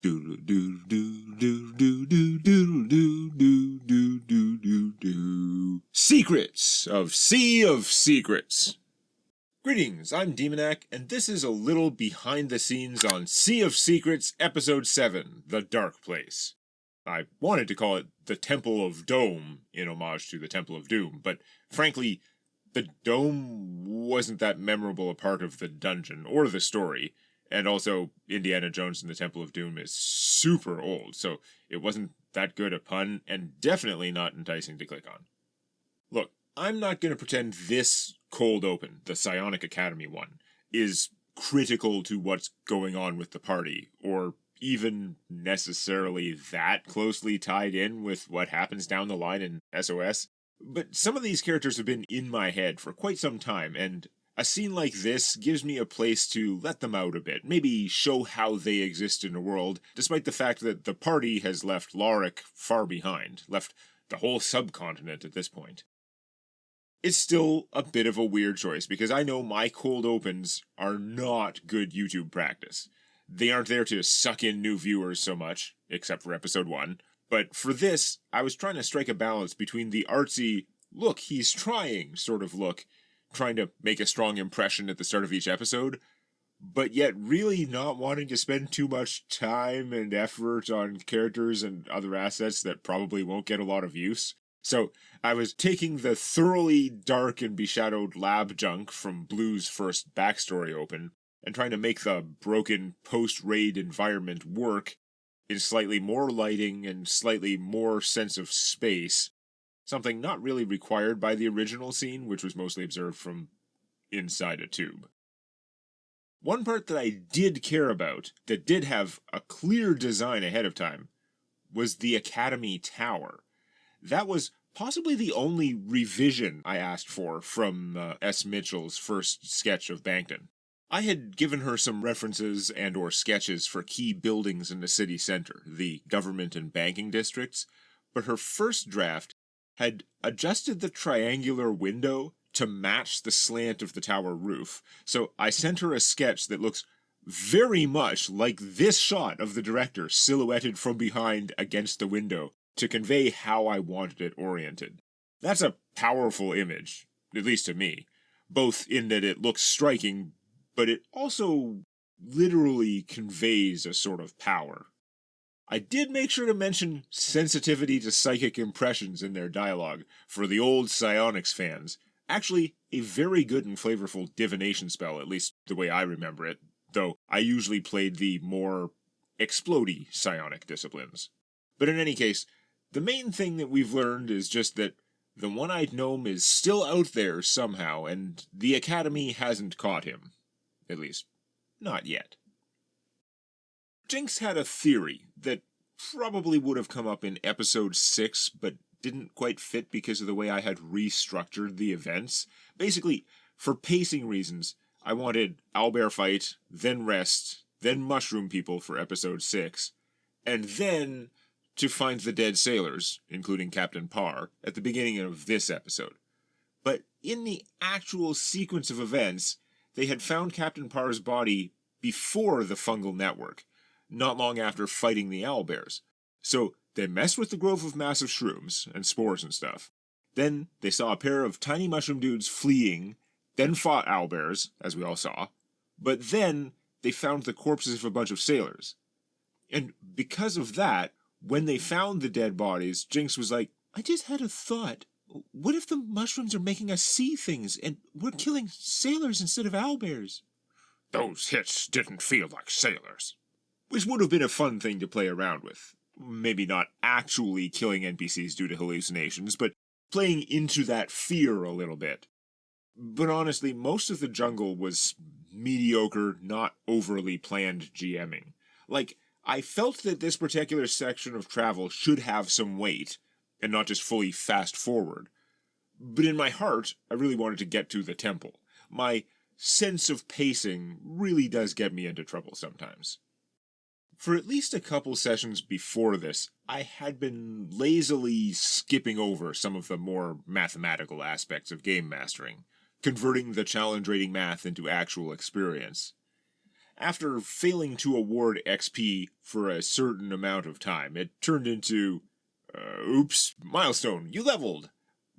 Doodle doodle doodle doodle doodle doodle doodle doodle doodle doodle. Secrets of Sea of Secrets. Greetings, I'm Demonac, and this is a little behind the scenes on Sea of Secrets Episode 7, The Dark Place. I wanted to call it the Temple of Dome, in homage to the Temple of Doom, but frankly, the dome wasn't that memorable a part of the dungeon, or the story, and also Indiana Jones and the Temple of Doom is super old, so it wasn't that good a pun, and definitely not enticing to click on. Look, I'm not going to pretend this cold open, the Psionic Academy one, is critical to what's going on with the party, or even necessarily that closely tied in with what happens down the line in SoS. But some of these characters have been in my head for quite some time, and a scene like this gives me a place to let them out a bit, maybe show how they exist in the world, despite the fact that the party has left Lorik far behind, left the whole subcontinent at this point. It's still a bit of a weird choice, because I know my cold opens are not good YouTube practice. They aren't there to suck in new viewers so much, except for episode 1, but for this, I was trying to strike a balance between the artsy, look, he's trying sort of look, trying to make a strong impression at the start of each episode, but yet really not wanting to spend too much time and effort on characters and other assets that probably won't get a lot of use. So I was taking the thoroughly dark and beshadowed lab junk from Blue's first backstory open and trying to make the broken post-raid environment work in slightly more lighting and slightly more sense of space, something not really required by the original scene, which was mostly observed from inside a tube. One part that I did care about, that did have a clear design ahead of time, was the Academy Tower. That was possibly the only revision I asked for from S. Mitchell's first sketch of Bankton. I had given her some references and or sketches for key buildings in the city center, the government and banking districts, but her first draft had adjusted the triangular window to match the slant of the tower roof, so I sent her a sketch that looks very much like this shot of the director silhouetted from behind against the window to convey how I wanted it oriented. That's a powerful image, at least to me, both in that it looks striking, but it also literally conveys a sort of power. I did make sure to mention sensitivity to psychic impressions in their dialogue for the old Psionics fans. Actually, a very good and flavorful divination spell, at least the way I remember it, though I usually played the more explodey psionic disciplines. But in any case, the main thing that we've learned is just that the one-eyed gnome is still out there somehow, and the Academy hasn't caught him. At least, not yet. Jinx had a theory that probably would have come up in episode 6, but didn't quite fit because of the way I had restructured the events. Basically, for pacing reasons, I wanted owlbear fight, then rest, then mushroom people for episode 6, and then to find the dead sailors, including Captain Parr, at the beginning of this episode. But in the actual sequence of events, they had found Captain Parr's body before the fungal network, not long after fighting the owlbears. So they messed with the grove of massive shrooms and spores and stuff. Then they saw a pair of tiny mushroom dudes fleeing, then fought owlbears, as we all saw, but then they found the corpses of a bunch of sailors. And because of that, when they found the dead bodies, Jinx was like, I just had a thought. What if the mushrooms are making us see things, and we're killing sailors instead of owlbears? Those hits didn't feel like sailors. Which would have been a fun thing to play around with. Maybe not actually killing NPCs due to hallucinations, but playing into that fear a little bit. But honestly, most of the jungle was mediocre, not overly planned GMing. Like, I felt that this particular section of travel should have some weight, and not just fully fast forward. But in my heart, I really wanted to get to the temple. My sense of pacing really does get me into trouble sometimes. For at least a couple sessions before this, I had been lazily skipping over some of the more mathematical aspects of game mastering, converting the challenge rating math into actual experience. After failing to award XP for a certain amount of time, it turned into, oops, milestone, you leveled.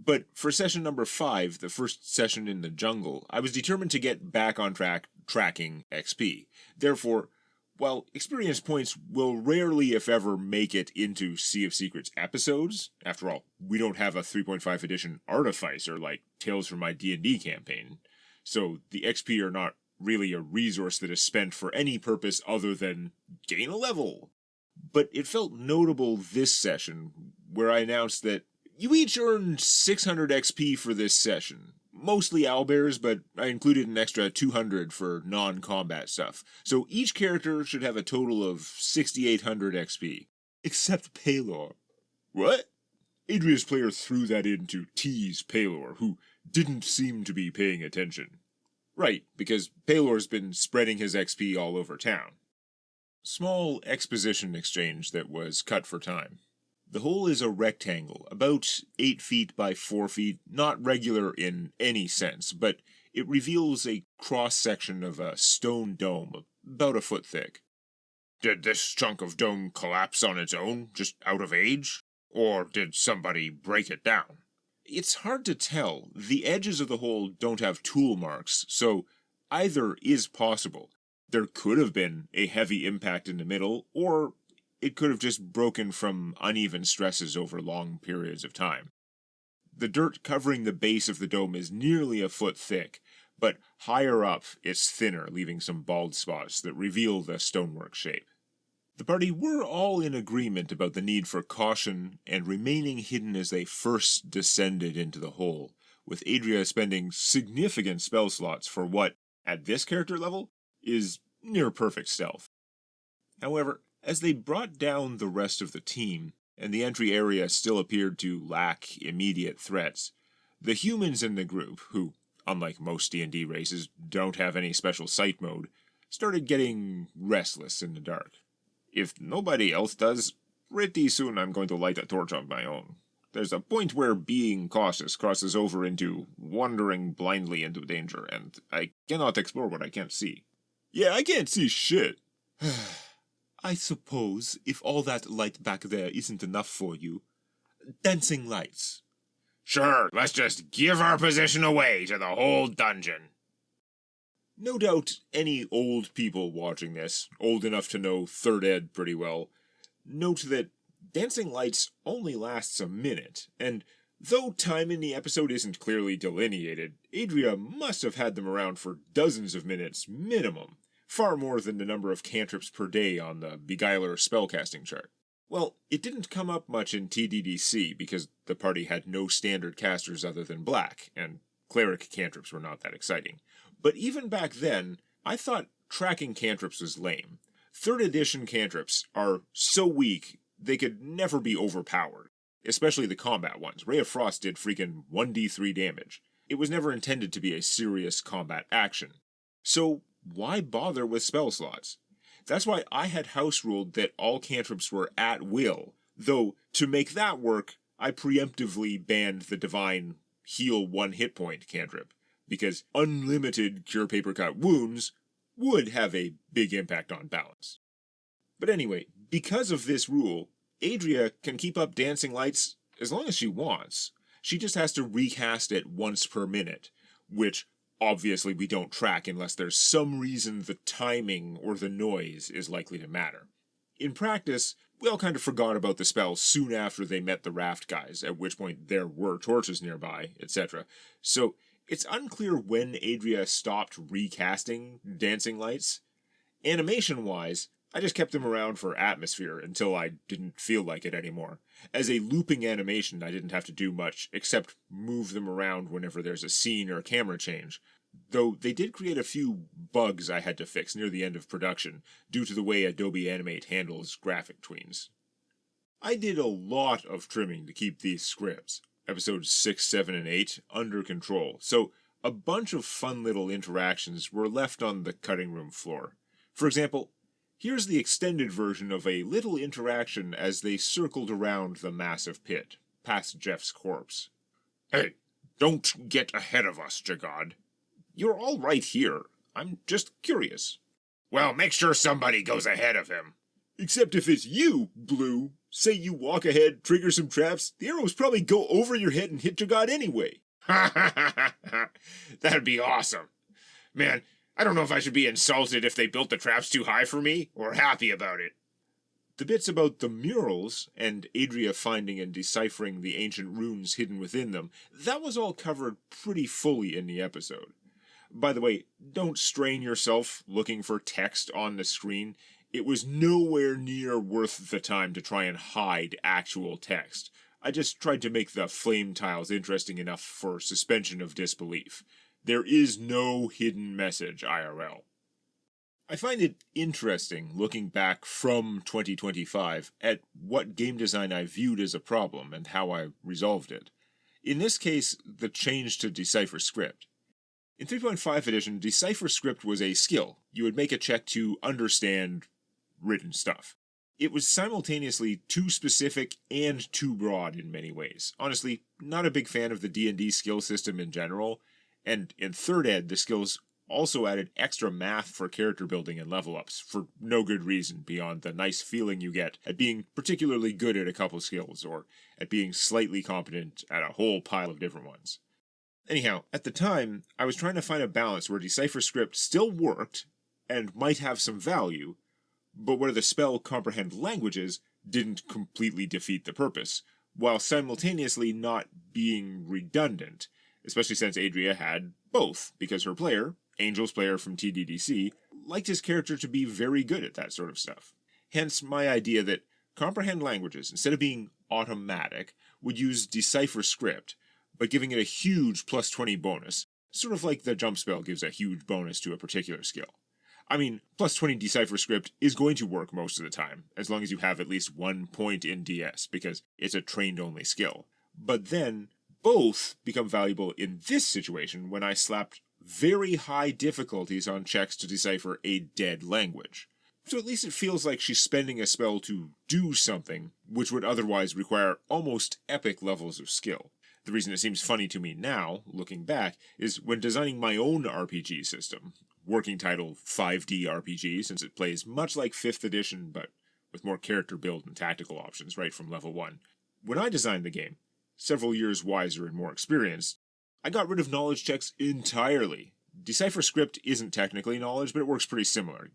But for session number 5, the first session in the jungle, I was determined to get back on track tracking XP. Therefore, while experience points will rarely, if ever, make it into Sea of Secrets episodes, after all, we don't have a 3.5 edition artificer like Tales from My D&D campaign, so the XP are not really a resource that is spent for any purpose other than gain a level. But it felt notable this session, where I announced that you each earned 600 XP for this session. Mostly owlbears, but I included an extra 200 for non-combat stuff. So each character should have a total of 6,800 XP. Except Paylor. What? Adria's player threw that in to tease Paylor, who didn't seem to be paying attention. Right, because Paylor's been spreading his XP all over town. Small exposition exchange that was cut for time. The hole is a rectangle, about 8 feet by 4 feet, not regular in any sense, but it reveals a cross-section of a stone dome, about a foot thick. Did this chunk of dome collapse on its own, just out of age? Or did somebody break it down? It's hard to tell. The edges of the hole don't have tool marks, so either is possible. There could have been a heavy impact in the middle, or it could have just broken from uneven stresses over long periods of time. The dirt covering the base of the dome is nearly a foot thick, but higher up it's thinner, leaving some bald spots that reveal the stonework shape. The party were all in agreement about the need for caution and remaining hidden as they first descended into the hole, with Adria spending significant spell slots for what, at this character level, is near perfect stealth. However, as they brought down the rest of the team, and the entry area still appeared to lack immediate threats, the humans in the group, who, unlike most D&D races, don't have any special sight mode, started getting restless in the dark. If nobody else does, pretty soon I'm going to light a torch of my own. There's a point where being cautious crosses over into wandering blindly into danger, and I cannot explore what I can't see. Yeah, I can't see shit. I suppose, if all that light back there isn't enough for you, dancing lights. Sure, let's just give our position away to the whole dungeon. No doubt any old people watching this, old enough to know 3rd ed pretty well, note that dancing lights only lasts a minute, and though time in the episode isn't clearly delineated, Adria must have had them around for dozens of minutes minimum. Far more than the number of cantrips per day on the Beguiler spellcasting chart. Well, it didn't come up much in TDDC because the party had no standard casters other than black, and cleric cantrips were not that exciting. But even back then, I thought tracking cantrips was lame. 3rd edition cantrips are so weak they could never be overpowered, especially the combat ones. Ray of Frost did freaking 1d3 damage. It was never intended to be a serious combat action. So why bother with spell slots? That's why I had house ruled that all cantrips were at will, though to make that work, I preemptively banned the divine heal 1 hit point cantrip, because unlimited cure paper cut wounds would have a big impact on balance. But anyway, because of this rule, Adria can keep up dancing lights as long as she wants. She just has to recast it once per minute, which obviously we don't track unless there's some reason the timing or the noise is likely to matter. In practice, we all kind of forgot about the spell soon after they met the raft guys, at which point there were torches nearby, etc. So it's unclear when Adria stopped recasting dancing lights. Animation-wise, I just kept them around for atmosphere until I didn't feel like it anymore. As a looping animation, I didn't have to do much except move them around whenever there's a scene or a camera change. Though they did create a few bugs I had to fix near the end of production, due to the way Adobe Animate handles graphic tweens. I did a lot of trimming to keep these scripts, episodes 6, 7, and 8, under control, so a bunch of fun little interactions were left on the cutting room floor. For example, here's the extended version of a little interaction as they circled around the massive pit, past Jeff's corpse. Hey, don't get ahead of us, Jagad. You're all right here. I'm just curious. Well, make sure somebody goes ahead of him. Except if it's you, Blue. Say you walk ahead, trigger some traps, the arrows probably go over your head and hit your god anyway. That'd be awesome. Man, I don't know if I should be insulted if they built the traps too high for me, or happy about it. The bits about the murals, and Adria finding and deciphering the ancient runes hidden within them, that was all covered pretty fully in the episode. By the way, don't strain yourself looking for text on the screen. It was nowhere near worth the time to try and hide actual text. I just tried to make the flame tiles interesting enough for suspension of disbelief. There is no hidden message IRL. I find it interesting looking back from 2025 at what game design I viewed as a problem and how I resolved it. In this case, the change to Decipher Script. In 3.5 edition, Decipher Script was a skill. You would make a check to understand written stuff. It was simultaneously too specific and too broad in many ways. Honestly, not a big fan of the D&D skill system in general, and in 3rd ed, the skills also added extra math for character building and level ups, for no good reason beyond the nice feeling you get at being particularly good at a couple skills, or at being slightly competent at a whole pile of different ones. Anyhow, at the time, I was trying to find a balance where Decipher Script still worked, and might have some value, but where the spell Comprehend Languages didn't completely defeat the purpose, while simultaneously not being redundant, especially since Adria had both, because her player, Angel's player from TDDC, liked his character to be very good at that sort of stuff. Hence my idea that Comprehend Languages, instead of being automatic, would use Decipher Script, but giving it a huge plus 20 bonus, sort of like the jump spell gives a huge bonus to a particular skill. I mean, plus 20 Decipher Script is going to work most of the time, as long as you have at least 1 point in DS, because it's a trained-only skill. But then, both become valuable in this situation when I slapped very high difficulties on checks to decipher a dead language. So at least it feels like she's spending a spell to do something, which would otherwise require almost epic levels of skill. The reason it seems funny to me now, looking back, is when designing my own RPG system, working title 5D RPG, since it plays much like 5th edition, but with more character build and tactical options right from level 1. When I designed the game, several years wiser and more experienced, I got rid of knowledge checks entirely. Decipher Script isn't technically knowledge, but it works pretty similar,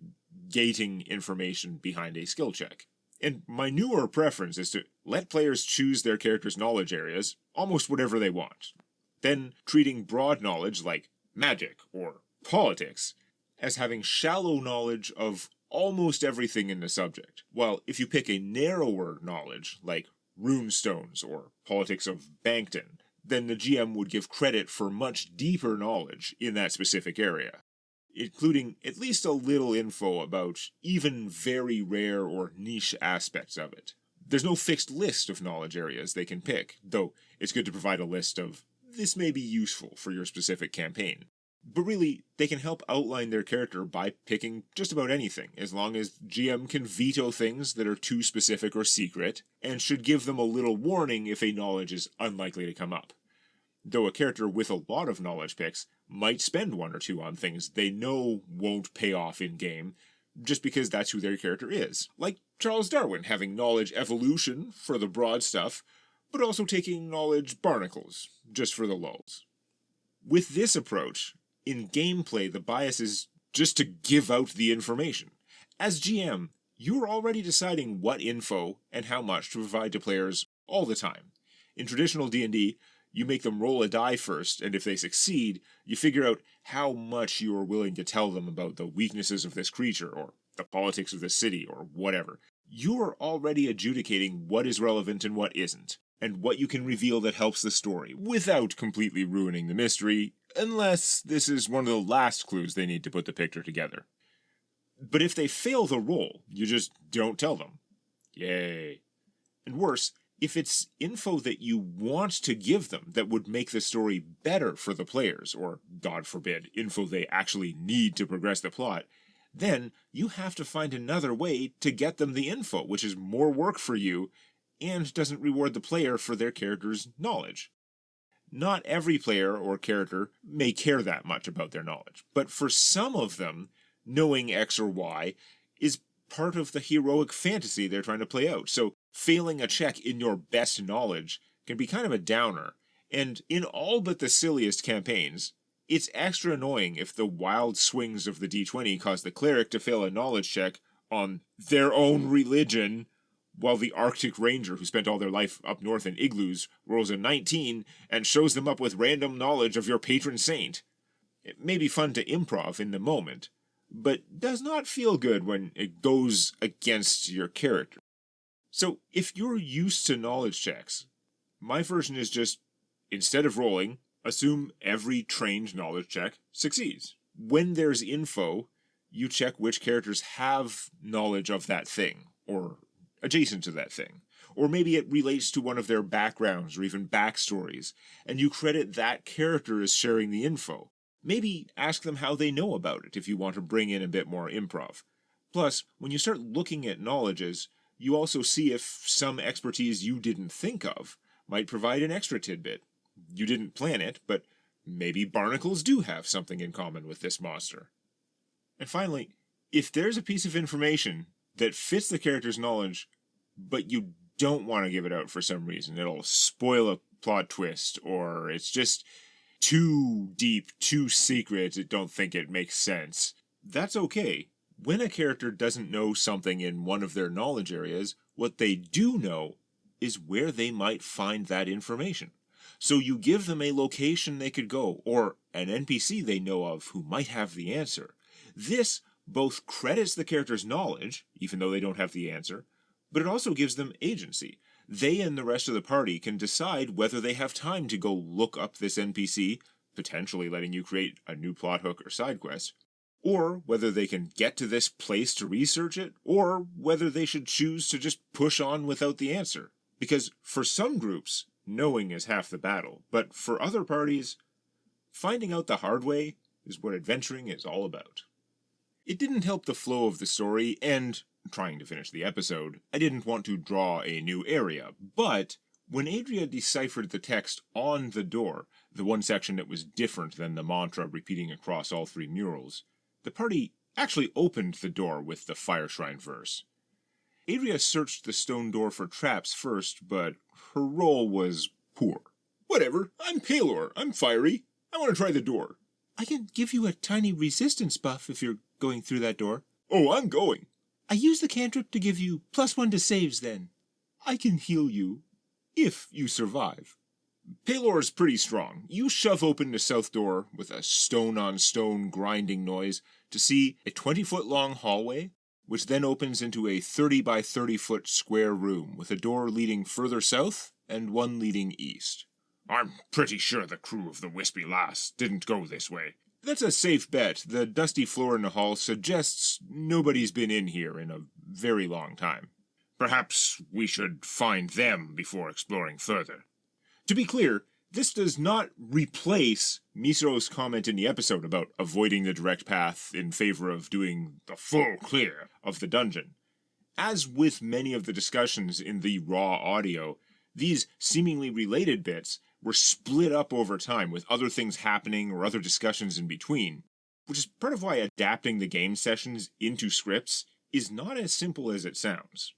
gating information behind a skill check. And my newer preference is to let players choose their character's knowledge areas, almost whatever they want. Then treating broad knowledge, like magic or politics, as having shallow knowledge of almost everything in the subject. While if you pick a narrower knowledge, like runestones or politics of Bankton, then the GM would give credit for much deeper knowledge in that specific area, including at least a little info about even very rare or niche aspects of it. There's no fixed list of knowledge areas they can pick, though it's good to provide a list of, this may be useful for your specific campaign. But really, they can help outline their character by picking just about anything, as long as GM can veto things that are too specific or secret, and should give them a little warning if a knowledge is unlikely to come up. Though a character with a lot of knowledge picks might spend 1 or 2 on things they know won't pay off in-game, just because that's who their character is. Like Charles Darwin having knowledge evolution for the broad stuff, but also taking knowledge barnacles, just for the lulz. With this approach, in gameplay the bias is just to give out the information. As GM, you're already deciding what info and how much to provide to players all the time. In traditional D&D, you make them roll a die first, and if they succeed, you figure out how much you are willing to tell them about the weaknesses of this creature, or the politics of this city, or whatever. You are already adjudicating what is relevant and what isn't, and what you can reveal that helps the story, without completely ruining the mystery, unless this is one of the last clues they need to put the picture together. But if they fail the roll, you just don't tell them. Yay. And worse, if it's info that you want to give them that would make the story better for the players, or, God forbid, info they actually need to progress the plot, then you have to find another way to get them the info, which is more work for you, and doesn't reward the player for their character's knowledge. Not every player or character may care that much about their knowledge, but for some of them, knowing X or Y is part of the heroic fantasy they're trying to play out. So failing a check in your best knowledge can be kind of a downer. And in all but the silliest campaigns, it's extra annoying if the wild swings of the D20 cause the cleric to fail a knowledge check on their own religion, while the Arctic Ranger who spent all their life up north in igloos rolls a 19 and shows them up with random knowledge of your patron saint. It may be fun to improv in the moment, but does not feel good when it goes against your character. So if you're used to knowledge checks, my version is just, instead of rolling, assume every trained knowledge check succeeds. When there's info, you check which characters have knowledge of that thing, or adjacent to that thing. Or maybe it relates to one of their backgrounds or even backstories, and you credit that character as sharing the info. Maybe ask them how they know about it if you want to bring in a bit more improv. Plus, when you start looking at knowledges, you also see if some expertise you didn't think of might provide an extra tidbit. You didn't plan it, but maybe barnacles do have something in common with this monster. And finally, if there's a piece of information that fits the character's knowledge, but you don't want to give it out for some reason, it'll spoil a plot twist, or it's just too deep, too secret, I don't think it makes sense. That's okay. When a character doesn't know something in one of their knowledge areas, what they do know is where they might find that information. So you give them a location they could go, or an NPC they know of who might have the answer. This both credits the character's knowledge, even though they don't have the answer, but it also gives them agency. They and the rest of the party can decide whether they have time to go look up this NPC, potentially letting you create a new plot hook or side quest, or whether they can get to this place to research it, or whether they should choose to just push on without the answer. Because for some groups, knowing is half the battle, but for other parties, finding out the hard way is what adventuring is all about. It didn't help the flow of the story, and, trying to finish the episode, I didn't want to draw a new area, but when Adria deciphered the text on the door, the one section that was different than the mantra repeating across all three murals, the party actually opened the door with the Fire Shrine verse. Adria searched the stone door for traps first, but her roll was poor. Whatever, I'm Palor, I'm fiery, I want to try the door. I can give you a tiny resistance buff if you're going through that door. Oh, I'm going. I use the cantrip to give you +1 to saves then. I can heal you, if you survive. Palor's pretty strong. You shove open the south door with a stone-on-stone grinding noise to see a 20-foot-long hallway, which then opens into a 30 by 30-foot square room with a door leading further south and one leading east. I'm pretty sure the crew of the Wispy Lass didn't go this way. That's a safe bet. The dusty floor in the hall suggests nobody's been in here in a very long time. Perhaps we should find them before exploring further. To be clear, this does not replace Miso's comment in the episode about avoiding the direct path in favor of doing the full clear of the dungeon. As with many of the discussions in the raw audio, these seemingly related bits were split up over time with other things happening or other discussions in between, which is part of why adapting the game sessions into scripts is not as simple as it sounds.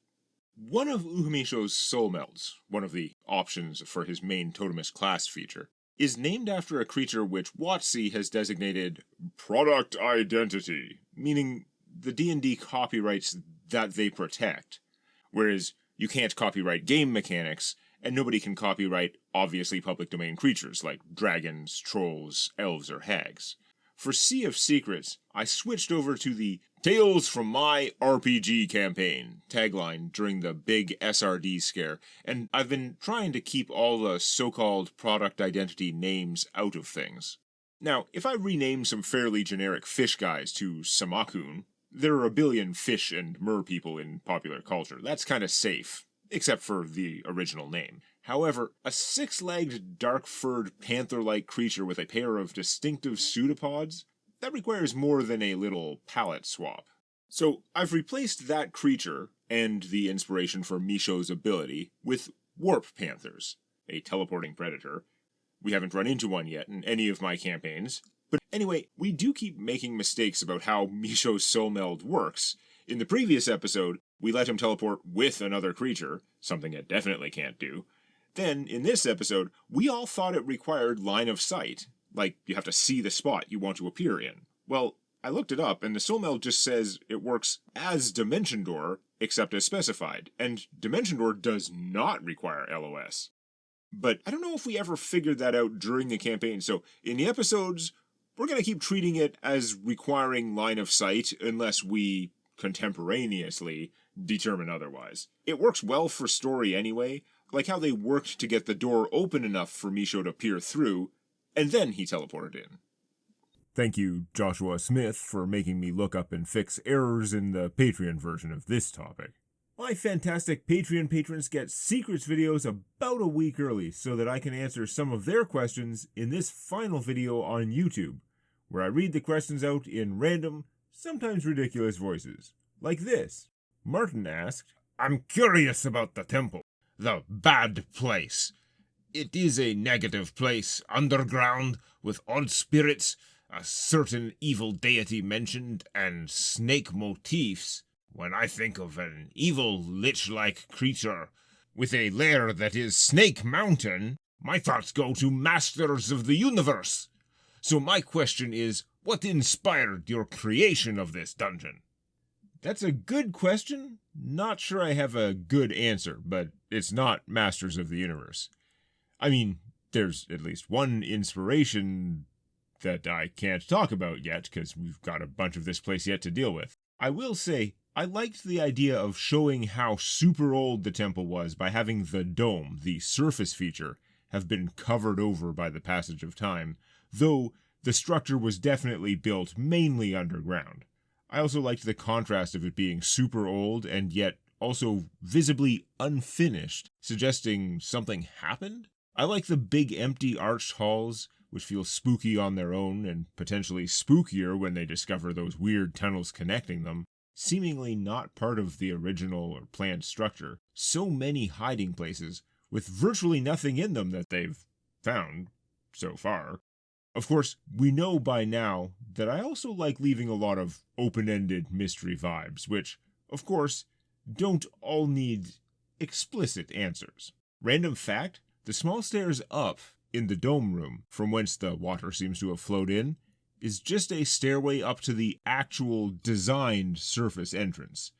One of Uhamisho's soul melds, one of the options for his main totemist class feature, is named after a creature which WotC has designated Product Identity, meaning the D&D copyrights that they protect, whereas you can't copyright game mechanics, and nobody can copyright obviously public domain creatures like dragons, trolls, elves, or hags. For Sea of Secrets, I switched over to the Tales from My RPG campaign tagline during the big SRD scare, and I've been trying to keep all the so-called product identity names out of things. Now, if I rename some fairly generic fish guys to Samakun, there are a billion fish and mer people in popular culture. That's kind of safe, except for the original name. However, a six-legged, dark-furred, panther-like creature with a pair of distinctive pseudopods, that requires more than a little palette swap. So I've replaced that creature, and the inspiration for Misho's ability, with warp panthers, a teleporting predator. We haven't run into one yet in any of my campaigns, But anyway, we do keep making mistakes about how Misho's soul meld works. In the previous episode, we let him teleport with another creature, something it definitely can't do. Then, in this episode, we all thought it required line of sight, like you have to see the spot you want to appear in. Well, I looked it up, and the soul meld just says it works as Dimension Door, except as specified, and Dimension Door does not require LOS. But I don't know if we ever figured that out during the campaign, so in the episodes, we're going to keep treating it as requiring line of sight unless we contemporaneously determine otherwise. It works well for story anyway, like how they worked to get the door open enough for Misho to peer through, and then he teleported in. Thank you, Joshua Smith, for making me look up and fix errors in the Patreon version of this topic. My fantastic Patreon patrons get secrets videos about a week early so that I can answer some of their questions in this final video on YouTube, where I read the questions out in random, sometimes ridiculous voices. Like this. Martin asked, I'm curious about the temple. The bad place. It is a negative place, underground, with odd spirits, a certain evil deity mentioned, and snake motifs. When I think of an evil lich-like creature with a lair that is Snake Mountain, my thoughts go to Masters of the Universe. So my question is, what inspired your creation of this dungeon? That's a good question. Not sure I have a good answer, but it's not Masters of the Universe. I mean, there's at least one inspiration that I can't talk about yet, because we've got a bunch of this place yet to deal with. I will say, I liked the idea of showing how super old the temple was by having the dome, the surface feature, have been covered over by the passage of time, though the structure was definitely built mainly underground. I also liked the contrast of it being super old and yet also visibly unfinished, suggesting something happened. I like the big empty arched halls, which feel spooky on their own and potentially spookier when they discover those weird tunnels connecting them, seemingly not part of the original or planned structure. So many hiding places, with virtually nothing in them that they've found so far. Of course, we know by now that I also like leaving a lot of open-ended mystery vibes, which, of course, don't all need explicit answers. Random fact, the small stairs up in the dome room, from whence the water seems to have flowed in, is just a stairway up to the actual designed surface entrance.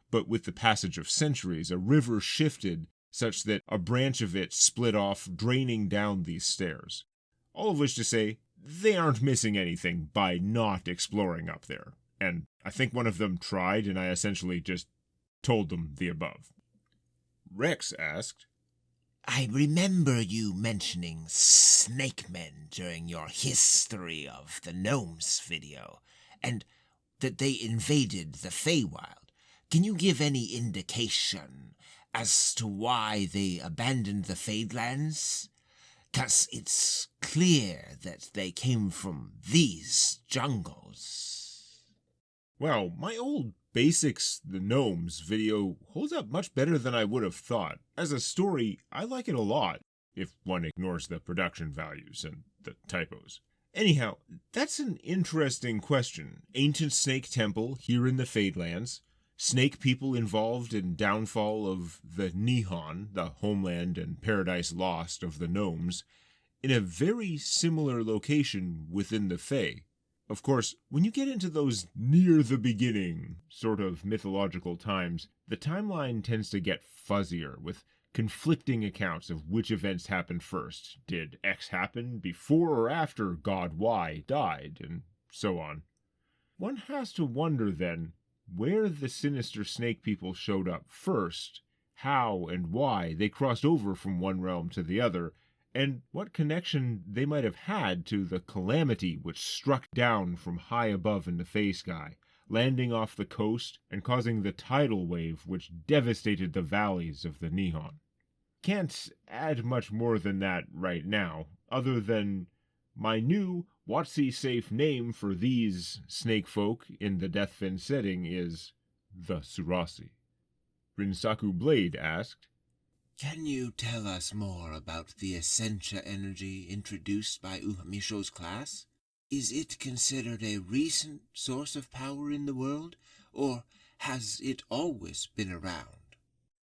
But with the passage of centuries, a river shifted such that a branch of it split off, draining down these stairs. All of which to say, they aren't missing anything by not exploring up there. And I think one of them tried, and I essentially just told them the above. Rex asked, I remember you mentioning snake men during your History of the Gnomes video, and that they invaded the Feywild. Can you give any indication as to why they abandoned the Fadelands? 'Cause it's clear that they came from these jungles. Well, my old Basics the Gnomes video holds up much better than I would have thought. As a story, I like it a lot, if one ignores the production values and the typos. Anyhow, that's an interesting question. Ancient snake temple here in the Fadelands, snake people involved in downfall of the Nihon, the homeland and paradise lost of the gnomes, in a very similar location within the Fae. Of course, when you get into those near the beginning sort of mythological times, the timeline tends to get fuzzier, with conflicting accounts of which events happened first. Did X happen before or after God Y died, and so on. One has to wonder then, where the sinister snake people showed up first, how and why they crossed over from one realm to the other, and what connection they might have had to the calamity which struck down from high above in the Fae sky, landing off the coast and causing the tidal wave which devastated the valleys of the Nihon. Can't add much more than that right now, other than my new WotC-safe name for these snake folk in the Deathfin setting is the Surasi. Rinsaku Blade asked, Can you tell us more about the Essentia energy introduced by Uhamisho's class? Is it considered a recent source of power in the world, or has it always been around?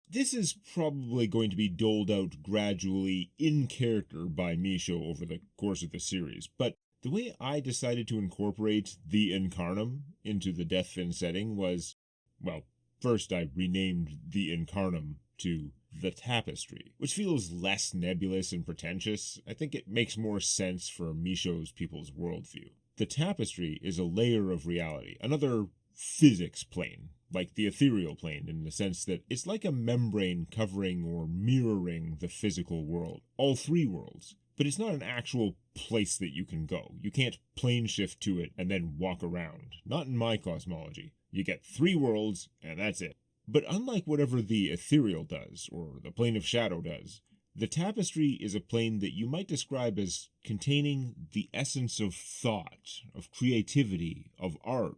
This is probably going to be doled out gradually in character by Misho over the course of the series, but the way I decided to incorporate the Incarnum into the Deathfin setting was, well, first I renamed the Incarnum to the Tapestry, which feels less nebulous and pretentious. I think it makes more sense for Misho's people's worldview. The Tapestry is a layer of reality, another physics plane, like the ethereal plane, in the sense that it's like a membrane covering or mirroring the physical world, all three worlds. But it's not an actual place that you can go. You can't plane shift to it and then walk around. Not in my cosmology. You get three worlds, and that's it. But unlike whatever the ethereal does, or the plane of shadow does, the Tapestry is a plane that you might describe as containing the essence of thought, of creativity, of art,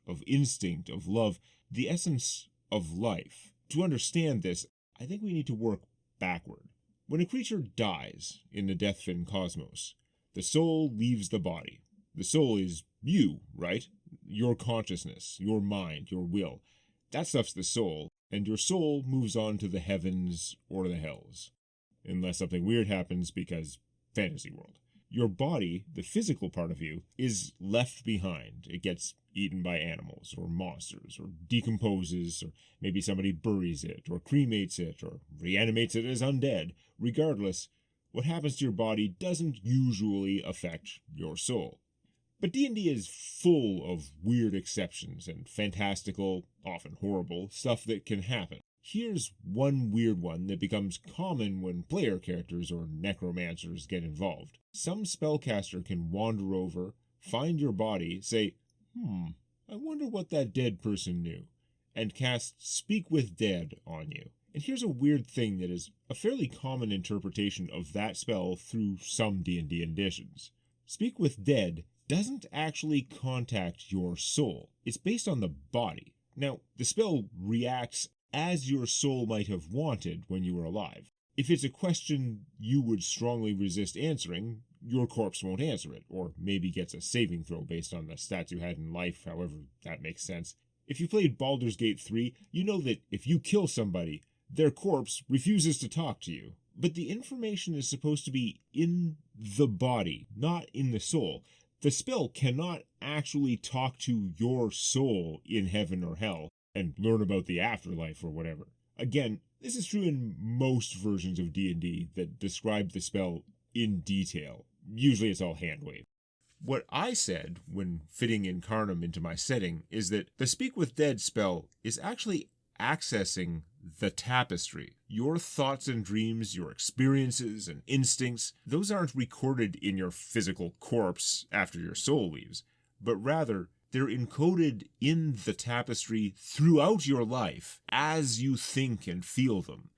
of instinct, of love, the essence of life. To understand this, I think we need to work backward. When a creature dies in the Deathfin cosmos, the soul leaves the body. The soul is you, right? Your consciousness, your mind, your will. That stuff's the soul, and your soul moves on to the heavens or the hells. Unless something weird happens, because fantasy world. Your body, the physical part of you, is left behind. It gets eaten by animals or monsters, or decomposes, or maybe somebody buries it, or cremates it, or reanimates it as undead. Regardless, what happens to your body doesn't usually affect your soul. But D&D is full of weird exceptions and fantastical, often horrible, stuff that can happen. Here's one weird one that becomes common when player characters or necromancers get involved. Some spellcaster can wander over, find your body, say, I wonder what that dead person knew, and cast Speak with Dead on you. And here's a weird thing that is a fairly common interpretation of that spell through some D&D editions. Speak with Dead doesn't actually contact your soul. It's based on the body. Now, the spell reacts as your soul might have wanted when you were alive. If it's a question you would strongly resist answering, your corpse won't answer it, or maybe gets a saving throw based on the stats you had in life, however that makes sense. If you played Baldur's Gate 3, you know that if you kill somebody, their corpse refuses to talk to you. But the information is supposed to be in the body, not in the soul. The spell cannot actually talk to your soul in heaven or hell and learn about the afterlife or whatever. Again, this is true in most versions of D&D that describe the spell in detail. Usually it's all hand-waved. What I said when fitting Incarnum into my setting is that the Speak with Dead spell is actually accessing the tapestry. Your thoughts and dreams, your experiences and instincts, those aren't recorded in your physical corpse after your soul leaves, but rather they're encoded in the tapestry throughout your life as you think and feel them.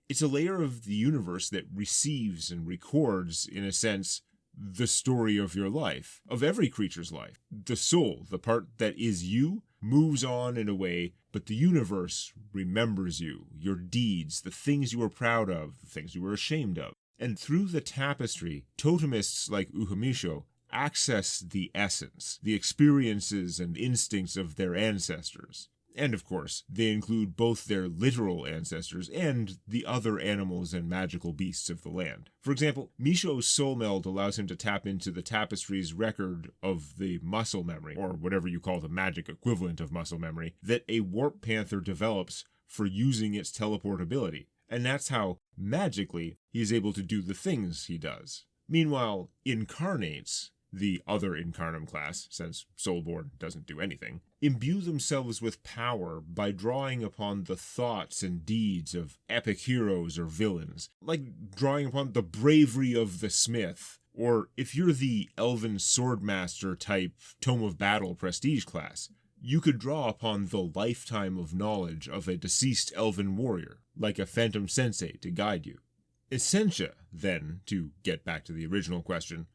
It's a layer of the universe that receives and records, in a sense, the story of your life, of every creature's life. The soul, the part that is you, moves on in a way, but the universe remembers you, your deeds, the things you were proud of, the things you were ashamed of. And through the tapestry, totemists like Uhamisho access the essence, the experiences and instincts of their ancestors. And of course, they include both their literal ancestors and the other animals and magical beasts of the land. For example, Misho's soul meld allows him to tap into the tapestry's record of the muscle memory, or whatever you call the magic equivalent of muscle memory, that a warp panther develops for using its teleportability. And that's how, magically, he is able to do the things he does. Meanwhile, incarnates, the other Incarnum class, since Soulborn doesn't do anything, imbue themselves with power by drawing upon the thoughts and deeds of epic heroes or villains, like drawing upon the bravery of the smith, or if you're the elven swordmaster type Tome of Battle prestige class, you could draw upon the lifetime of knowledge of a deceased elven warrior, like a phantom sensei to guide you. Essentia, then, to get back to the original question,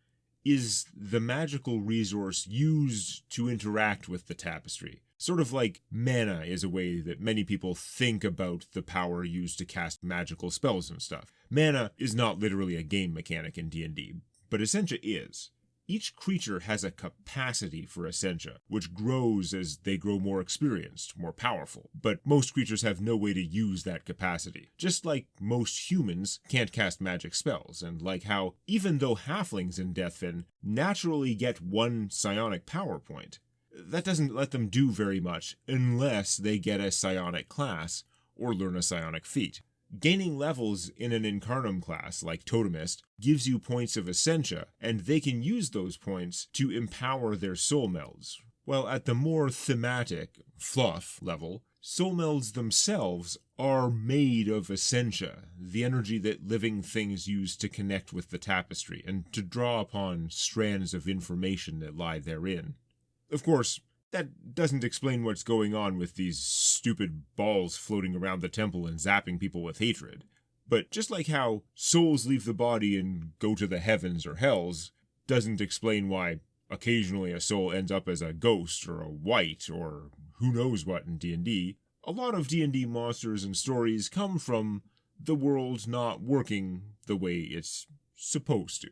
is the magical resource used to interact with the tapestry. Sort of like mana is a way that many people think about the power used to cast magical spells and stuff. Mana is not literally a game mechanic in D&D, but Essentia is. Each creature has a capacity for essentia, which grows as they grow more experienced, more powerful. But most creatures have no way to use that capacity. Just like most humans can't cast magic spells, and like how, even though halflings in Deathfin naturally get one psionic power point, that doesn't let them do very much unless they get a psionic class or learn a psionic feat. Gaining levels in an Incarnum class, like Totemist, gives you points of Essentia, and they can use those points to empower their soul melds. While at the more thematic, fluff level, soul melds themselves are made of Essentia, the energy that living things use to connect with the tapestry, and to draw upon strands of information that lie therein. Of course, that doesn't explain what's going on with these stupid balls floating around the temple and zapping people with hatred. But just like how souls leave the body and go to the heavens or hells, doesn't explain why occasionally a soul ends up as a ghost or a wight or who knows what in D&D. A lot of D&D monsters and stories come from the world not working the way it's supposed to.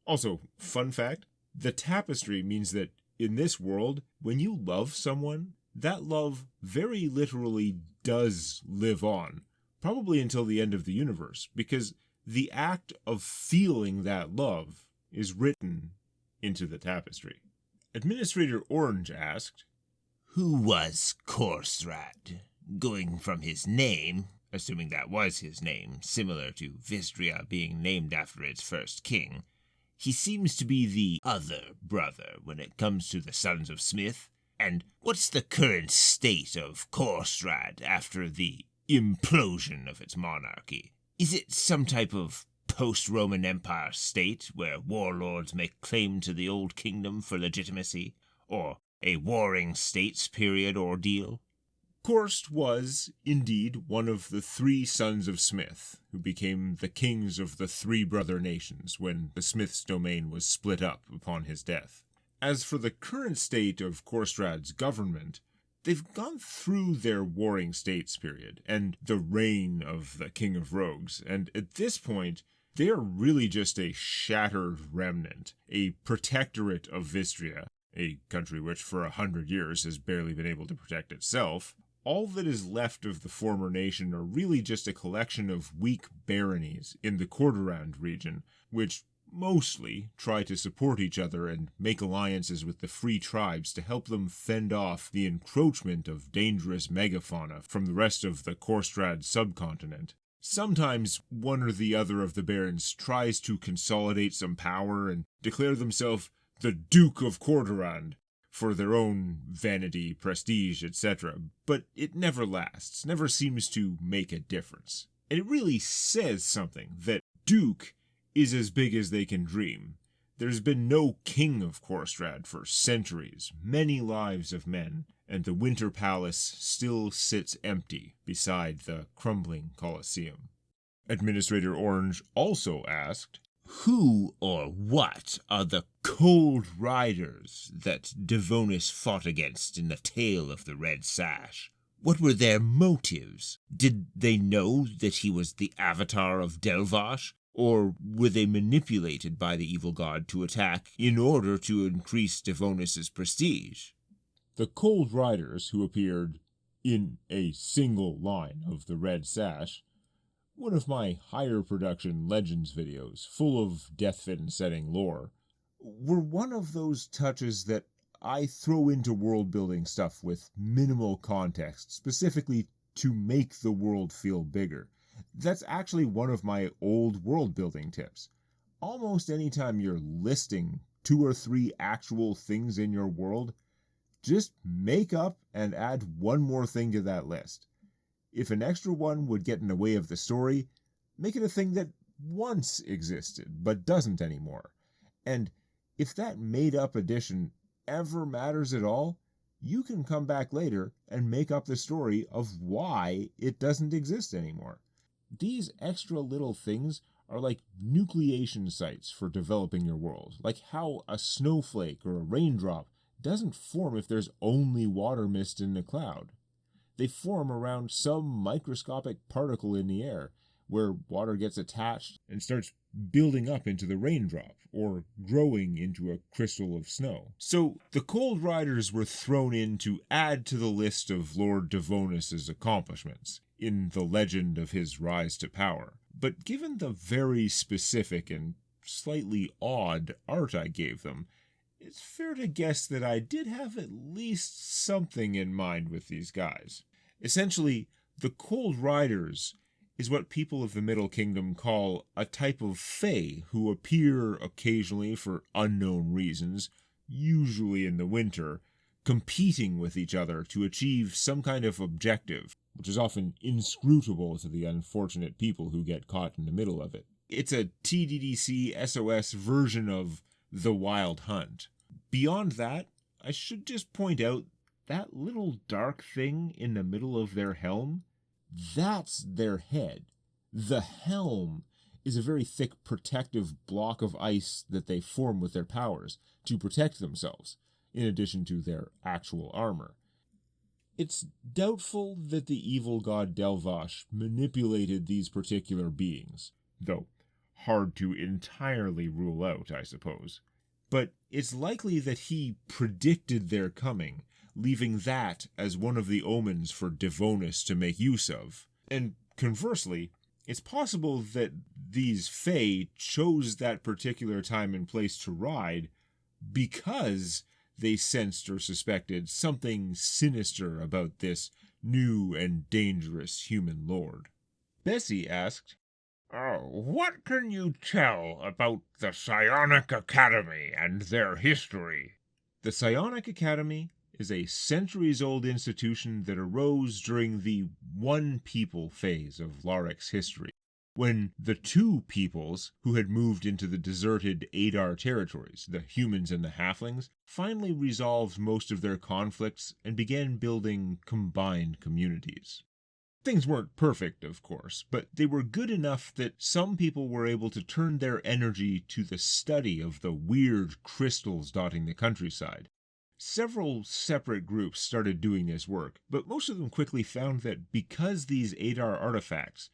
Also, fun fact, the tapestry means that in this world, when you love someone, that love very literally does live on, probably until the end of the universe, because the act of feeling that love is written into the tapestry. Administrator Orange asked, Who was Korstrad? Going from his name, assuming that was his name, similar to Vistria being named after its first king, he seems to be the other brother when it comes to the Sons of Smith. And what's the current state of Korstrad after the implosion of its monarchy? Is it some type of post-Roman Empire state where warlords make claim to the old kingdom for legitimacy? Or a warring states period ordeal? Korst was, indeed, one of the 3 sons of Smith, who became the kings of the 3 brother nations when the Smith's domain was split up upon his death. As for the current state of Korstrad's government, they've gone through their warring states period, and the reign of the King of Rogues, and at this point, they are really just a shattered remnant, a protectorate of Vistria, a country which for 100 years has barely been able to protect itself. All that is left of the former nation are really just a collection of weak baronies in the Corderand region, which mostly try to support each other and make alliances with the free tribes to help them fend off the encroachment of dangerous megafauna from the rest of the Korstrad subcontinent. Sometimes one or the other of the barons tries to consolidate some power and declare themselves the Duke of Corderand, for their own vanity, prestige, etc., but it never lasts, never seems to make a difference. And it really says something that Duke is as big as they can dream. There's been no king of Korstrad for centuries, many lives of men, and the Winter Palace still sits empty beside the crumbling Colosseum. Administrator Orange also asked, Who or what are the Cold Riders that Devonis fought against in the Tale of the Red Sash? What were their motives? Did they know that he was the avatar of Delvash? Or were they manipulated by the evil god to attack in order to increase Devonis' prestige? The Cold Riders, who appeared in a single line of the Red Sash, one of my higher production Legends videos, full of Deathfin setting lore, were one of those touches that I throw into world-building stuff with minimal context, specifically to make the world feel bigger. That's actually one of my old world-building tips. Almost anytime you're listing 2 or 3 actual things in your world, just make up and add one more thing to that list. If an extra one would get in the way of the story, make it a thing that once existed but doesn't anymore. And if that made-up addition ever matters at all, you can come back later and make up the story of why it doesn't exist anymore. These extra little things are like nucleation sites for developing your world, like how a snowflake or a raindrop doesn't form if there's only water mist in the cloud. They form around some microscopic particle in the air, where water gets attached and starts building up into the raindrop, or growing into a crystal of snow. So the Cold Riders were thrown in to add to the list of Lord Devonus's accomplishments in the legend of his rise to power. But given the very specific and slightly odd art I gave them, it's fair to guess that I did have at least something in mind with these guys. Essentially, the Cold Riders is what people of the Middle Kingdom call a type of fae who appear occasionally for unknown reasons, usually in the winter, competing with each other to achieve some kind of objective, which is often inscrutable to the unfortunate people who get caught in the middle of it. It's a TDDC SOS version of the Wild Hunt. Beyond that, I should just point out that little dark thing in the middle of their helm, that's their head. The helm is a very thick protective block of ice that they form with their powers to protect themselves, in addition to their actual armor. It's doubtful that the evil god Delvash manipulated these particular beings, though hard to entirely rule out, I suppose. But it's likely that he predicted their coming, leaving that as one of the omens for Devonus to make use of. And conversely, it's possible that these Fae chose that particular time and place to ride because they sensed or suspected something sinister about this new and dangerous human lord. Bessie asked, "What can you tell about the Psionic Academy and their history?" The Psionic Academy is a centuries-old institution that arose during the One People phase of Laric's history, when the two peoples who had moved into the deserted Adar territories, the humans and the halflings, finally resolved most of their conflicts and began building combined communities. Things weren't perfect, of course, but they were good enough that some people were able to turn their energy to the study of the weird crystals dotting the countryside. Several separate groups started doing this work, but most of them quickly found that because these Adar artifacts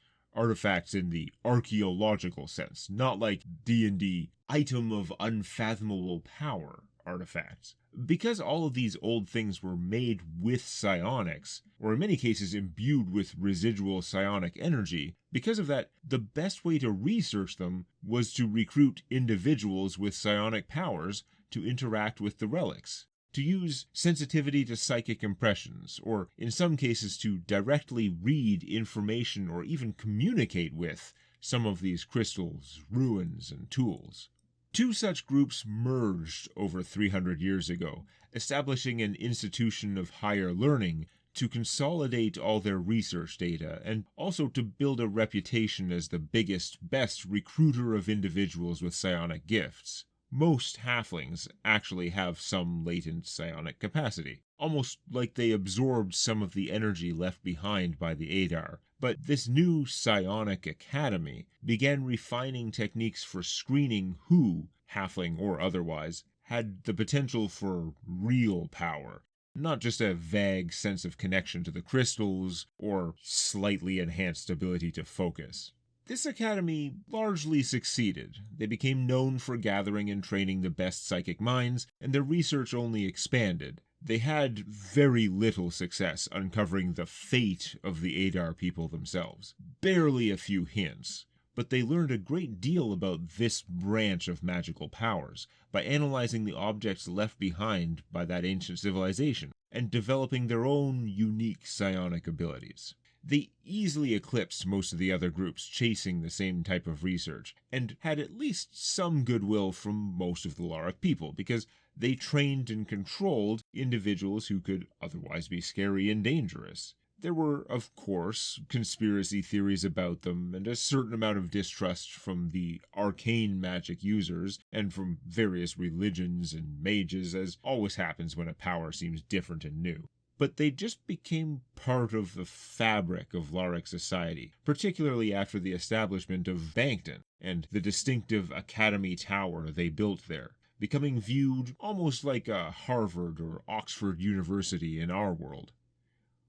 in the archaeological sense, not like D&D item of unfathomable power artifacts, because all of these old things were made with psionics, or in many cases imbued with residual psionic energy, because of that, the best way to research them was to recruit individuals with psionic powers to interact with the relics, to use sensitivity to psychic impressions, or in some cases to directly read information or even communicate with some of these crystals, ruins, and tools. Two such groups merged over 300 years ago, establishing an institution of higher learning to consolidate all their research data and also to build a reputation as the biggest, best recruiter of individuals with psionic gifts. Most halflings actually have some latent psionic capacity, almost like they absorbed some of the energy left behind by the Adar. But this new Psionic Academy began refining techniques for screening who, halfling or otherwise, had the potential for real power, not just a vague sense of connection to the crystals or slightly enhanced ability to focus. This academy largely succeeded. They became known for gathering and training the best psychic minds, and their research only expanded. They had very little success uncovering the fate of the Adar people themselves. Barely a few hints. But they learned a great deal about this branch of magical powers by analyzing the objects left behind by that ancient civilization and developing their own unique psionic abilities. They easily eclipsed most of the other groups chasing the same type of research, and had at least some goodwill from most of the Laric people, because they trained and controlled individuals who could otherwise be scary and dangerous. There were, of course, conspiracy theories about them, and a certain amount of distrust from the arcane magic users, and from various religions and mages, as always happens when a power seems different and new. But they just became part of the fabric of Laric society, particularly after the establishment of Bankton and the distinctive Academy Tower they built there, becoming viewed almost like a Harvard or Oxford University in our world.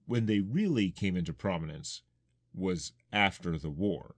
When they really came into prominence was after the war.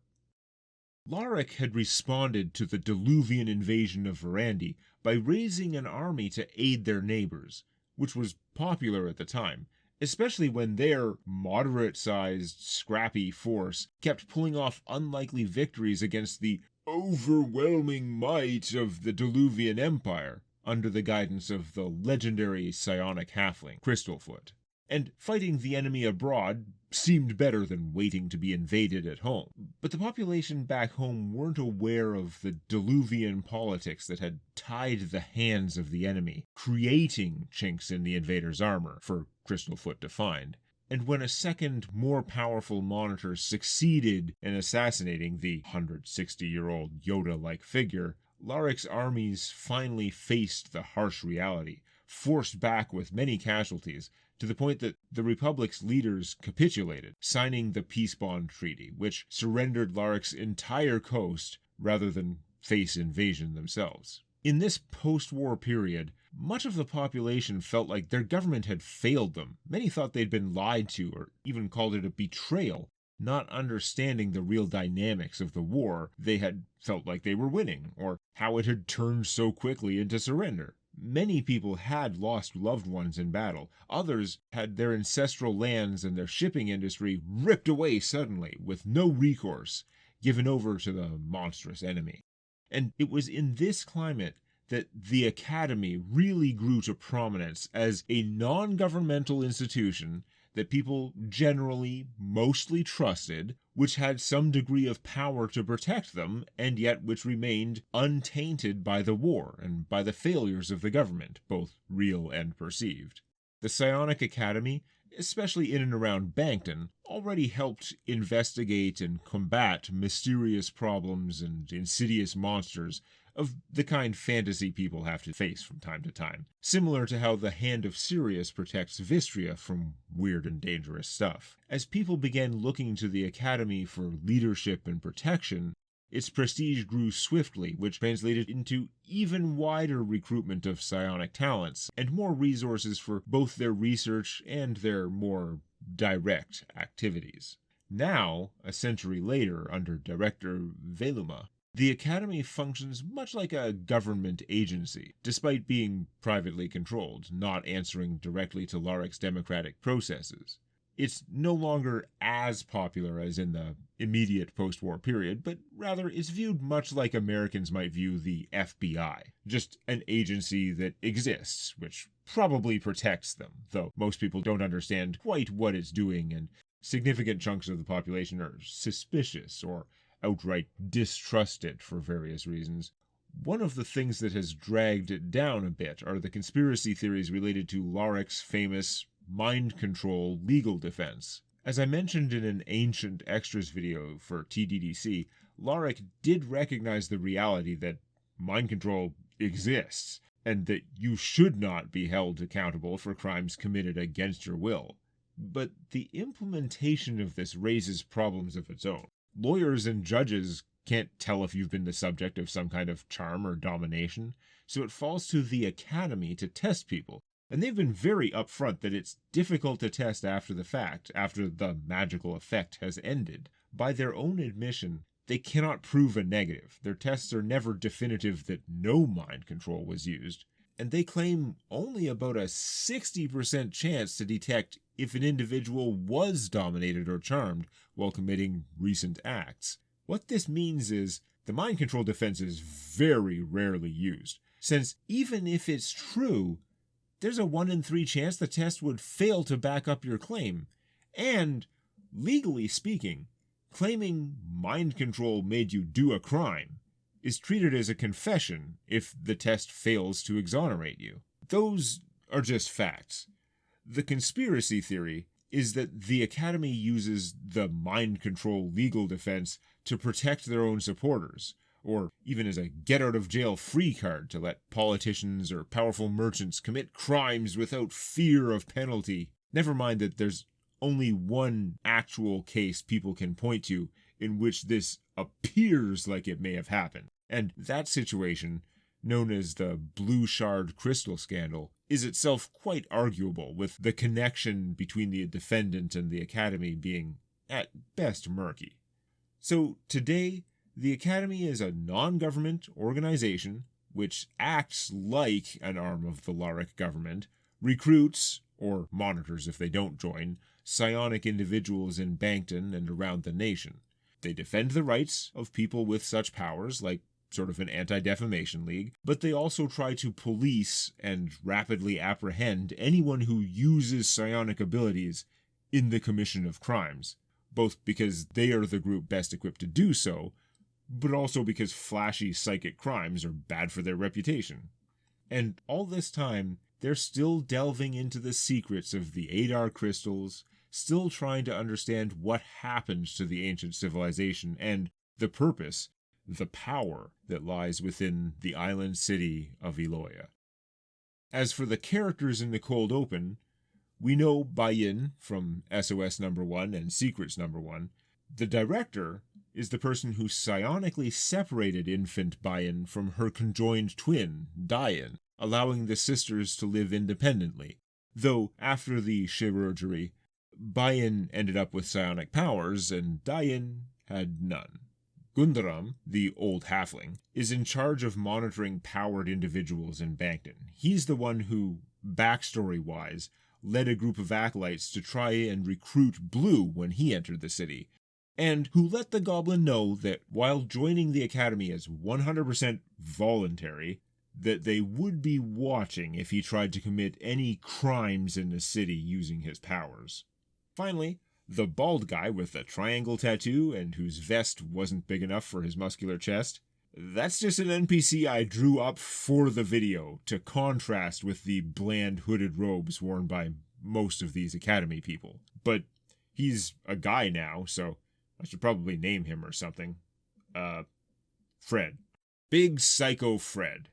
Laric had responded to the Diluvian invasion of Verandi by raising an army to aid their neighbors, which was popular at the time, especially when their moderate-sized, scrappy force kept pulling off unlikely victories against the overwhelming might of the Diluvian Empire under the guidance of the legendary psionic halfling, Crystalfoot. And fighting the enemy abroad seemed better than waiting to be invaded at home. But the population back home weren't aware of the Diluvian politics that had tied the hands of the enemy, creating chinks in the invader's armor for Crystalfoot to find. And when a second, more powerful monitor succeeded in assassinating the 160-year-old Yoda-like figure, Laric's armies finally faced the harsh reality, forced back with many casualties, to the point that the Republic's leaders capitulated, signing the Peace Bond Treaty, which surrendered Laric's entire coast rather than face invasion themselves. In this post-war period, much of the population felt like their government had failed them. Many thought they'd been lied to, or even called it a betrayal, not understanding the real dynamics of the war they had felt like they were winning, or how it had turned so quickly into surrender. Many people had lost loved ones in battle. Others had their ancestral lands and their shipping industry ripped away suddenly, with no recourse, given over to the monstrous enemy. And it was in this climate that the Academy really grew to prominence as a non-governmental institution that people generally mostly trusted, which had some degree of power to protect them, and yet which remained untainted by the war and by the failures of the government, both real and perceived. The Psionic Academy, especially in and around Bankton, already helped investigate and combat mysterious problems and insidious monsters of the kind fantasy people have to face from time to time, similar to how the Hand of Sirius protects Vistria from weird and dangerous stuff. As people began looking to the Academy for leadership and protection, its prestige grew swiftly, which translated into even wider recruitment of psionic talents, and more resources for both their research and their more direct activities. Now, a century later, under Director Veluma, the Academy functions much like a government agency, despite being privately controlled, not answering directly to Laric's democratic processes. It's no longer as popular as in the immediate post-war period, but rather is viewed much like Americans might view the FBI, just an agency that exists, which probably protects them, though most people don't understand quite what it's doing, and significant chunks of the population are suspicious or outright distrust it for various reasons. One of the things that has dragged it down a bit are the conspiracy theories related to Laric's famous mind control legal defense. As I mentioned in an ancient extras video for TDDC, Laric did recognize the reality that mind control exists, and that you should not be held accountable for crimes committed against your will. But the implementation of this raises problems of its own. Lawyers and judges can't tell if you've been the subject of some kind of charm or domination, so it falls to the Academy to test people. And they've been very upfront that it's difficult to test after the fact, after the magical effect has ended. By their own admission, they cannot prove a negative. Their tests are never definitive that no mind control was used, and they claim only about a 60% chance to detect if an individual was dominated or charmed while committing recent acts. What this means is the mind control defense is very rarely used, since even if it's true, there's a 1 in 3 chance the test would fail to back up your claim. And, legally speaking, claiming mind control made you do a crime is treated as a confession if the test fails to exonerate you. Those are just facts. The conspiracy theory is that the Academy uses the mind control legal defense to protect their own supporters, or even as a get-out-of-jail-free card to let politicians or powerful merchants commit crimes without fear of penalty. Never mind that there's only one actual case people can point to in which this appears like it may have happened. And that situation, known as the Blue Shard Crystal Scandal, is itself quite arguable, with the connection between the defendant and the Academy being, at best, murky. So today, The Academy is a non-government organization which acts like an arm of the Laric government, recruits, or monitors if they don't join, psionic individuals in Bankton and around the nation. They defend the rights of people with such powers, like sort of an anti-defamation league, but they also try to police and rapidly apprehend anyone who uses psionic abilities in the commission of crimes, both because they are the group best equipped to do so, but also because flashy psychic crimes are bad for their reputation. And all this time, they're still delving into the secrets of the Adar crystals, still trying to understand what happened to the ancient civilization and the purpose, the power that lies within the island city of Eloia. As for the characters in the cold open, we know Bayin from SOS number 1 and Secrets number 1. The director is the person who psionically separated infant Bayin from her conjoined twin, Dayan, allowing the sisters to live independently, though after the chirurgery, Bayin ended up with psionic powers and Dayan had none. Gundaram, the old halfling, is in charge of monitoring powered individuals in Bankton. He's the one who, backstory-wise, led a group of acolytes to try and recruit Blue when he entered the city, and who let the goblin know that while joining the academy is 100% voluntary, that they would be watching if he tried to commit any crimes in the city using his powers. Finally, the bald guy with the triangle tattoo and whose vest wasn't big enough for his muscular chest, that's just an NPC I drew up for the video to contrast with the bland hooded robes worn by most of these academy people. But he's a guy now, so I should probably name him or something. Fred. Big Psycho Fred.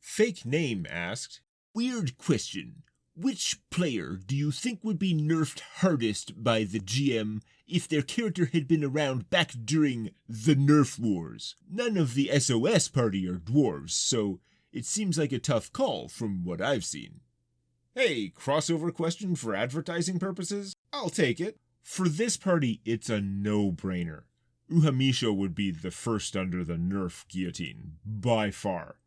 Fake Name asked, "Weird question. Which player do you think would be nerfed hardest by the GM if their character had been around back during the Nerf Wars? None of the SOS party are dwarves, so it seems like a tough call from what I've seen." Hey, crossover question for advertising purposes? I'll take it. For this party, it's a no-brainer. Uhamisho would be the first under the Nerf guillotine, by far.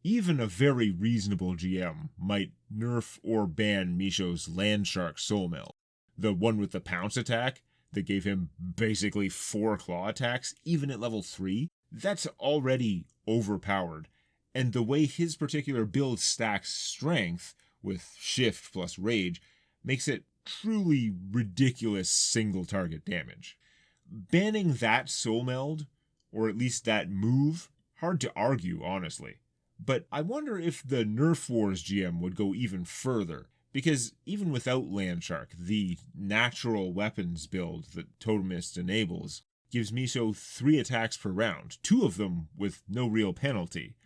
Even a very reasonable GM might nerf or ban Misho's Landshark Soulmeld, the one with the pounce attack that gave him basically 4 claw attacks, even at level 3. That's already overpowered, and the way his particular build stacks strength with shift plus rage makes it truly ridiculous single target damage. Banning that Soulmeld, or at least that move, hard to argue honestly. But I wonder if the Nerf Wars GM would go even further, because even without Landshark, the natural weapons build that Totemist enables gives Misho 3 attacks per round, 2 of them with no real penalty,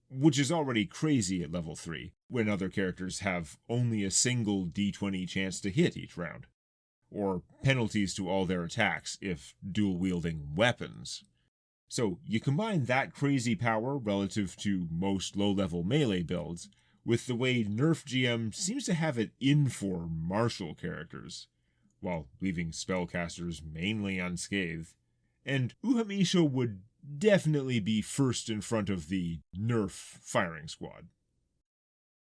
which is already crazy at level 3, when other characters have only a single d20 chance to hit each round, or penalties to all their attacks if dual-wielding weapons. So you combine that crazy power relative to most low-level melee builds with the way Nerf GM seems to have it in for martial characters, while leaving spellcasters mainly unscathed, and Uhamisho would definitely be first in front of the Nerf firing squad.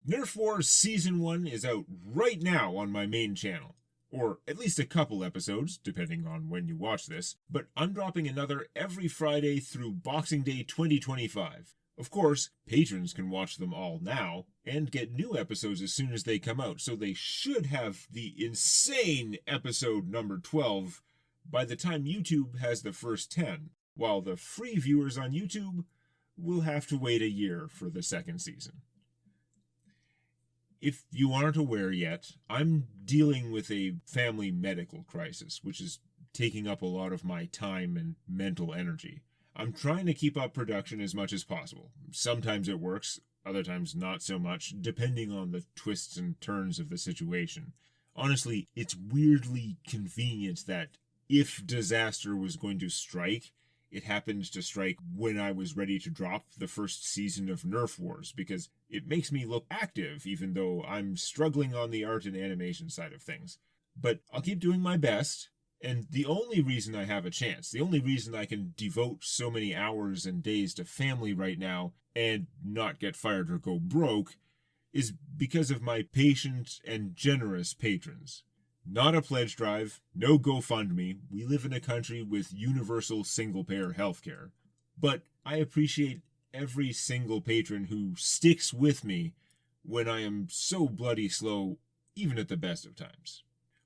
Nerf Wars Season 1 is out right now on my main channel. Or at least a couple episodes, depending on when you watch this, but I'm dropping another every Friday through Boxing Day 2025. Of course, patrons can watch them all now, and get new episodes as soon as they come out, so they should have the insane episode number 12 by the time YouTube has the first 10, while the free viewers on YouTube will have to wait a year for the second season. If you aren't aware yet, I'm dealing with a family medical crisis, which is taking up a lot of my time and mental energy. I'm trying to keep up production as much as possible. Sometimes it works, other times not so much, depending on the twists and turns of the situation. Honestly, it's weirdly convenient that if disaster was going to strike, it happened to strike when I was ready to drop the first season of Nerf Wars, because it makes me look active, even though I'm struggling on the art and animation side of things. But I'll keep doing my best, And the only reason I have a chance, the only reason I can devote so many hours and days to family right now and not get fired or go broke, is because of my patient and generous patrons. Not a pledge drive, no GoFundMe. We live in a country with universal single-payer healthcare. But I appreciate every single patron who sticks with me when I am so bloody slow, even at the best of times.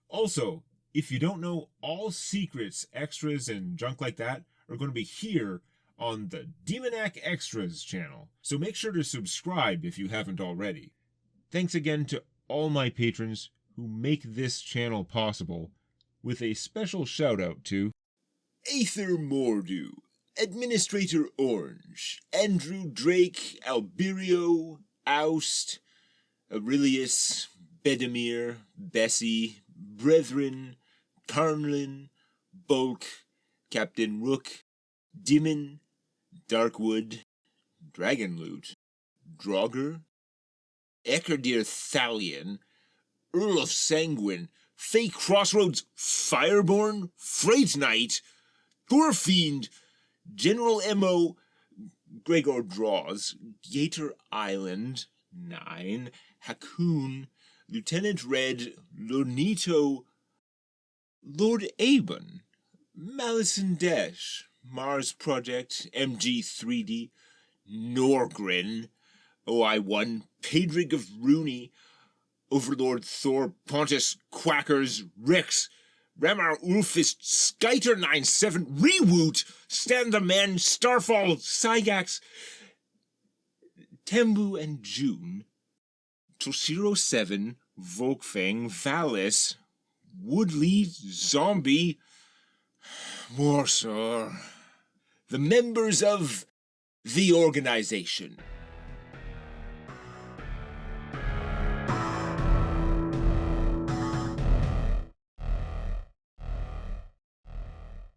Also, if you don't know, all secrets, extras, and junk like that are going to be here on the Demonac Extras channel, so make sure to subscribe if you haven't already. Thanks again to all my patrons who make this channel possible, with a special shout out to Aether Mordu, Administrator Orange, Andrew Drake, Alberio, Oust, Aurelius, Bedemir, Bessie, Brethren, Carnlin, Bulk, Captain Rook, Dimon, Darkwood, Dragonloot, Draugr, Eckerdeer Thalion, Earl of Sanguine, Fake Crossroads, Fireborn, Freight Knight, Thorfiend, General M.O., Gregor Draws, Gator Island, 9, Hakoon, Lieutenant Red, Lonito, Lord Aben, Malison Dash, Mars Project, MG3D, Norgren, OI1, Pedrig of Rooney, Overlord Thor, Pontus, Quackers, Rex, Ramar Ulfist, Skyter 97, Rewoot, Stand the Men, Starfall, Cygax, Tembu and June, Toshiro 7, Volkfang, Valis, Woodley, Zombie, Warsaw, the members of the organization.